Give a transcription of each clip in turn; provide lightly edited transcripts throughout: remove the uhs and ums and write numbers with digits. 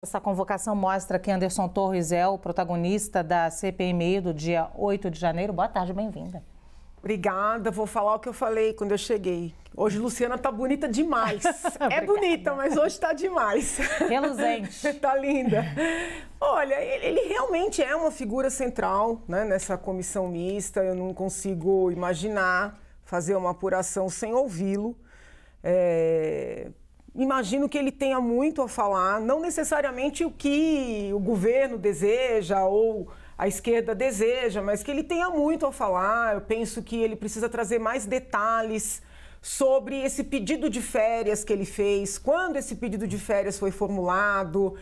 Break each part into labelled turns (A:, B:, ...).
A: Essa convocação mostra que Anderson Torres é o protagonista da CPMI do dia 8 de janeiro. Boa tarde, bem-vinda.
B: Obrigada, vou falar o que eu falei quando eu cheguei. Hoje Luciana tá bonita demais. É bonita, mas hoje tá demais.
A: Reluzente.
B: Tá linda. Olha, ele realmente é uma figura central, né, nessa comissão mista. Eu não consigo imaginar fazer uma apuração sem ouvi-lo. Imagino que ele tenha muito a falar, não necessariamente o que o governo deseja ou a esquerda deseja, mas que ele tenha muito a falar. Eu penso que ele precisa trazer mais detalhes sobre esse pedido de férias que ele fez, quando esse pedido de férias foi formulado,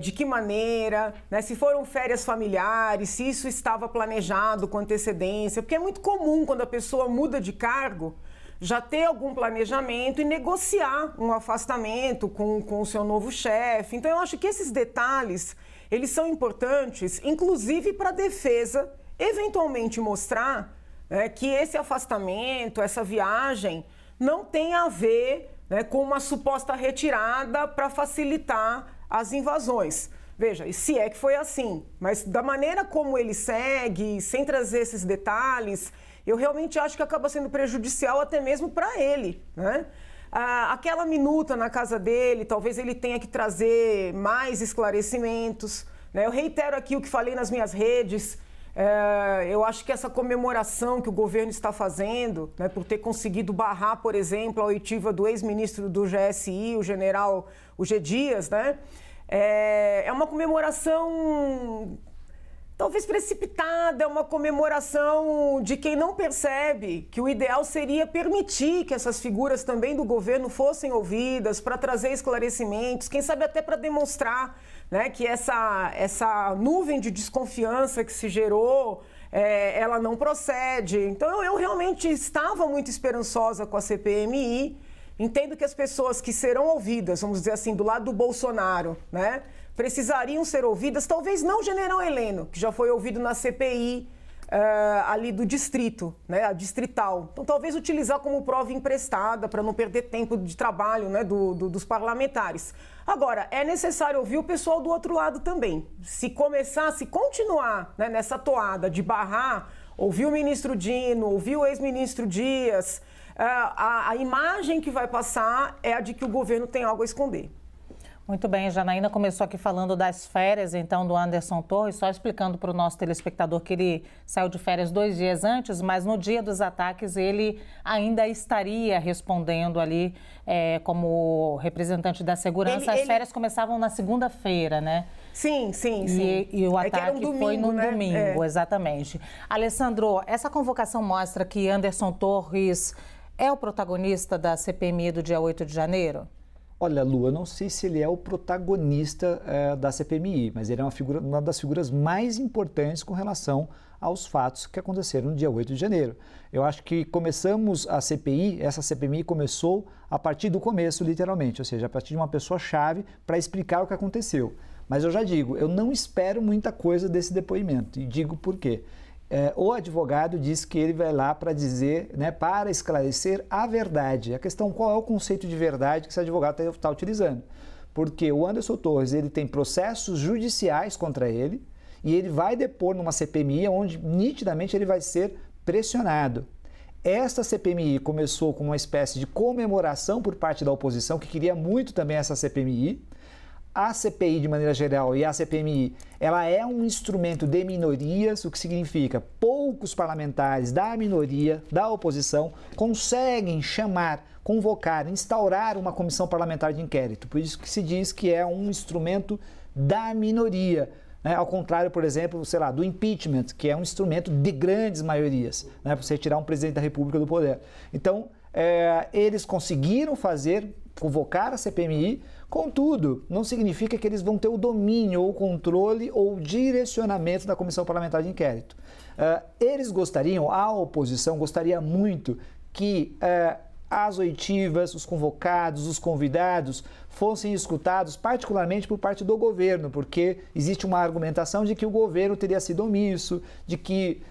B: de que maneira, né, se foram férias familiares, se isso estava planejado com antecedência, porque é muito comum quando a pessoa muda de cargo, já ter algum planejamento e negociar um afastamento com o seu novo chefe. Então, eu acho que esses detalhes, eles são importantes, inclusive para a defesa eventualmente mostrar que esse afastamento, essa viagem, não tem a ver, né, com uma suposta retirada para facilitar as invasões. Veja, e se é que foi assim, mas da maneira como ele segue, sem trazer esses detalhes, eu realmente acho que acaba sendo prejudicial até mesmo para ele, né? Aquela minuta na casa dele, talvez ele tenha que trazer mais esclarecimentos, né? Eu reitero aqui o que falei nas minhas redes. Eu acho que essa comemoração que o governo está fazendo, né, por ter conseguido barrar, por exemplo, a oitiva do ex-ministro do GSI, o general G. Dias, né? É uma comemoração talvez precipitada, é uma comemoração de quem não percebe que o ideal seria permitir que essas figuras também do governo fossem ouvidas para trazer esclarecimentos, quem sabe até para demonstrar, né, que essa nuvem de desconfiança que se gerou, ela não procede. Então eu realmente estava muito esperançosa com a CPMI. Entendo que as pessoas que serão ouvidas, vamos dizer assim, do lado do Bolsonaro, né, precisariam ser ouvidas, talvez não o general Heleno, que já foi ouvido na CPI ali do distrito, né, a distrital. Então, talvez utilizar como prova emprestada para não perder tempo de trabalho, né, dos parlamentares. Agora, é necessário ouvir o pessoal do outro lado também. Se continuar, né, nessa toada de barrar, ouvir o ministro Dino, ouvir o ex-ministro Dias, a imagem que vai passar é a de que o governo tem algo a esconder.
A: Muito bem, Janaína começou aqui falando das férias, então, do Anderson Torres, só explicando para o nosso telespectador que ele saiu de férias 2 dias antes, mas no dia dos ataques ele ainda estaria respondendo ali como representante da segurança. As férias começavam na segunda-feira, né?
B: Sim.
A: E o ataque foi no
B: né?
A: domingo, exatamente. Alessandro, essa convocação mostra que Anderson Torres é o protagonista da CPMI do dia 8 de janeiro?
C: Olha, Lu, eu não sei se ele é o protagonista da CPMI, mas ele é uma das figuras mais importantes com relação aos fatos que aconteceram no dia 8 de janeiro. Eu acho que começamos a CPI, essa CPMI começou a partir do começo, literalmente, ou seja, a partir de uma pessoa-chave para explicar o que aconteceu. Mas eu já digo, eu não espero muita coisa desse depoimento, e digo por quê. O advogado diz que ele vai lá para dizer, né, para esclarecer a verdade. A questão, qual é o conceito de verdade que esse advogado está utilizando? Porque o Anderson Torres, ele tem processos judiciais contra ele e ele vai depor numa CPMI onde nitidamente ele vai ser pressionado. Esta CPMI começou com uma espécie de comemoração por parte da oposição, que queria muito também essa CPMI. A CPI, de maneira geral, e a CPMI, ela é um instrumento de minorias, o que significa poucos parlamentares da minoria, da oposição, conseguem chamar, convocar, instaurar uma comissão parlamentar de inquérito. Por isso que se diz que é um instrumento da minoria, né? Ao contrário, por exemplo, sei lá, do impeachment, que é um instrumento de grandes maiorias, né? Para você tirar um presidente da República do poder. Então, eles conseguiram convocar a CPMI, contudo, não significa que eles vão ter o domínio, ou controle, ou direcionamento da Comissão Parlamentar de Inquérito. Eles gostariam, a oposição gostaria muito que as oitivas, os convocados, os convidados fossem escutados particularmente por parte do governo, porque existe uma argumentação de que o governo teria sido omisso, de que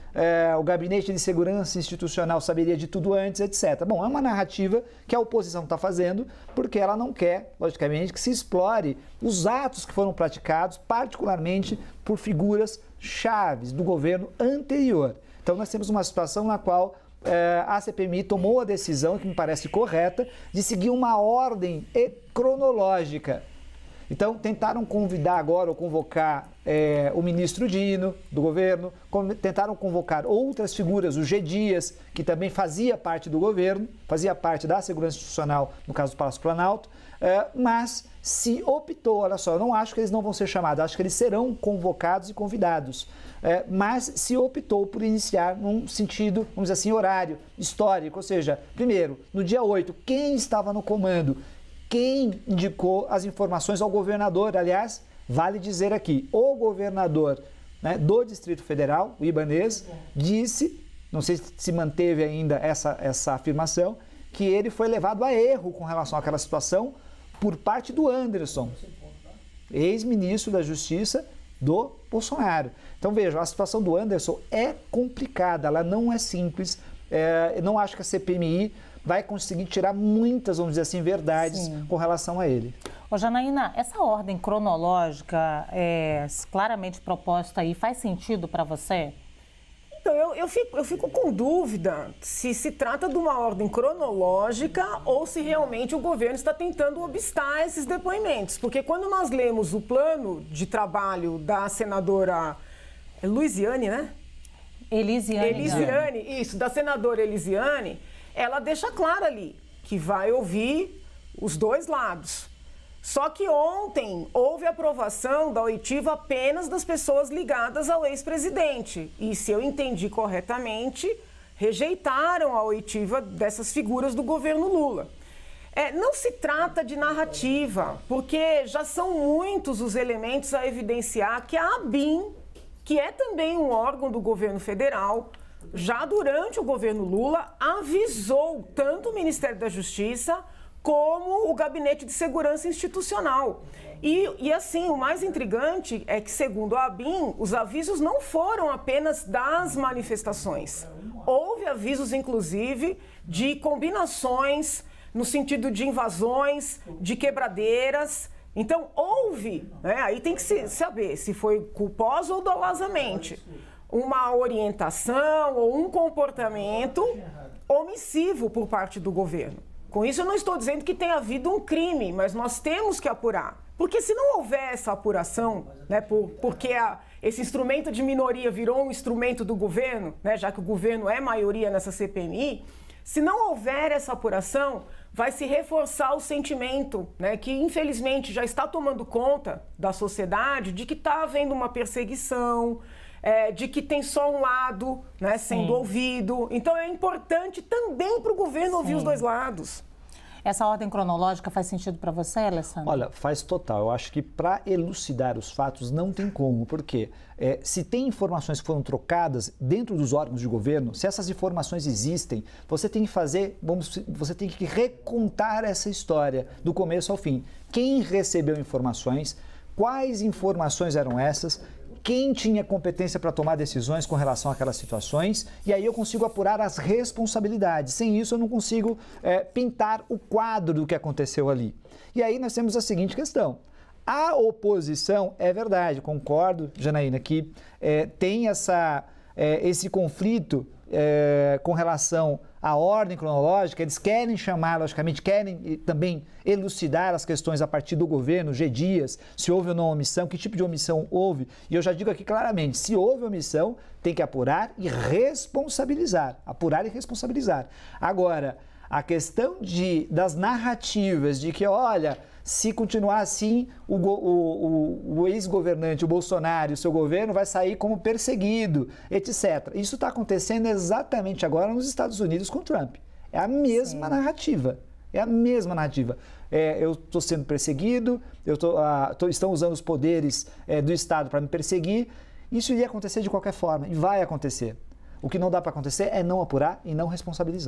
C: o Gabinete de Segurança Institucional saberia de tudo antes, etc. Bom, é uma narrativa que a oposição está fazendo porque ela não quer, logicamente, que se explore os atos que foram praticados, particularmente por figuras chaves do governo anterior. Então, nós temos uma situação na qual a CPMI tomou a decisão, que me parece correta, de seguir uma ordem cronológica. Então, tentaram convidar agora ou convocar o ministro Dino, do governo, tentaram convocar outras figuras, o G. Dias, que também fazia parte do governo, fazia parte da segurança institucional, no caso do Palácio Planalto, mas se optou, olha só, eu não acho que eles não vão ser chamados, acho que eles serão convocados e convidados, mas se optou por iniciar num sentido, vamos dizer assim, horário, histórico, ou seja, primeiro, no dia 8, quem estava no comando? Quem indicou as informações ao governador? Aliás, vale dizer aqui, o governador, né, do Distrito Federal, o Ibanez, disse, não sei se manteve ainda essa afirmação, que ele foi levado a erro com relação àquela situação por parte do Anderson, ex-ministro da Justiça do Bolsonaro. Então vejam, a situação do Anderson é complicada, ela não é simples, eu não acho que a CPMI vai conseguir tirar muitas, vamos dizer assim, verdades Sim. com relação a ele.
A: Ô, Janaína, essa ordem cronológica claramente proposta aí faz sentido para você?
B: Então, eu fico com dúvida se trata de uma ordem cronológica ou se realmente o governo está tentando obstar esses depoimentos. Porque quando nós lemos o plano de trabalho da senadora Luiziane, né? Elisiane, isso, da senadora Elisiane, ela deixa claro ali que vai ouvir os dois lados. Só que ontem houve aprovação da oitiva apenas das pessoas ligadas ao ex-presidente. E, se eu entendi corretamente, rejeitaram a oitiva dessas figuras do governo Lula. Não se trata de narrativa, porque já são muitos os elementos a evidenciar que a ABIN, que é também um órgão do governo federal, já durante o governo Lula, avisou tanto o Ministério da Justiça como o Gabinete de Segurança Institucional. E assim, o mais intrigante é que, segundo a ABIN, os avisos não foram apenas das manifestações. Houve avisos, inclusive, de combinações no sentido de invasões, de quebradeiras. Então, houve, né, aí tem que saber se foi culposo ou dolosamente, uma orientação ou um comportamento omissivo por parte do governo. Com isso, eu não estou dizendo que tenha havido um crime, mas nós temos que apurar. Porque se não houver essa apuração, né, porque esse instrumento de minoria virou um instrumento do governo, né, já que o governo é maioria nessa CPMI, se não houver essa apuração, vai se reforçar o sentimento, né, que infelizmente já está tomando conta da sociedade de que está havendo uma perseguição, de que tem só um lado, né, sendo ouvido. Então é importante também para o governo ouvir os dois lados.
A: Essa ordem cronológica faz sentido para você, Alessandro?
C: Olha, faz total. Eu acho que para elucidar os fatos não tem como, porque se tem informações que foram trocadas dentro dos órgãos de governo, se essas informações existem, você tem que você tem que recontar essa história do começo ao fim. Quem recebeu informações, quais informações eram essas, quem tinha competência para tomar decisões com relação àquelas situações, e aí eu consigo apurar as responsabilidades. Sem isso, eu não consigo pintar o quadro do que aconteceu ali. E aí nós temos a seguinte questão. A oposição, é verdade, concordo, Janaína, que tem esse conflito com relação à ordem cronológica, eles querem chamar, logicamente, querem também elucidar as questões a partir do governo, G. Dias, se houve ou não omissão, que tipo de omissão houve. E eu já digo aqui claramente, se houve omissão, tem que apurar e responsabilizar. Apurar e responsabilizar. Agora, a questão das narrativas de que, olha, se continuar assim, o ex-governante, o Bolsonaro, o seu governo vai sair como perseguido, etc. Isso está acontecendo exatamente agora nos Estados Unidos com Trump. É a mesma narrativa. É a mesma narrativa. Eu estou sendo perseguido, estão usando os poderes do Estado para me perseguir. Isso iria acontecer de qualquer forma e vai acontecer. O que não dá para acontecer é não apurar e não responsabilizar.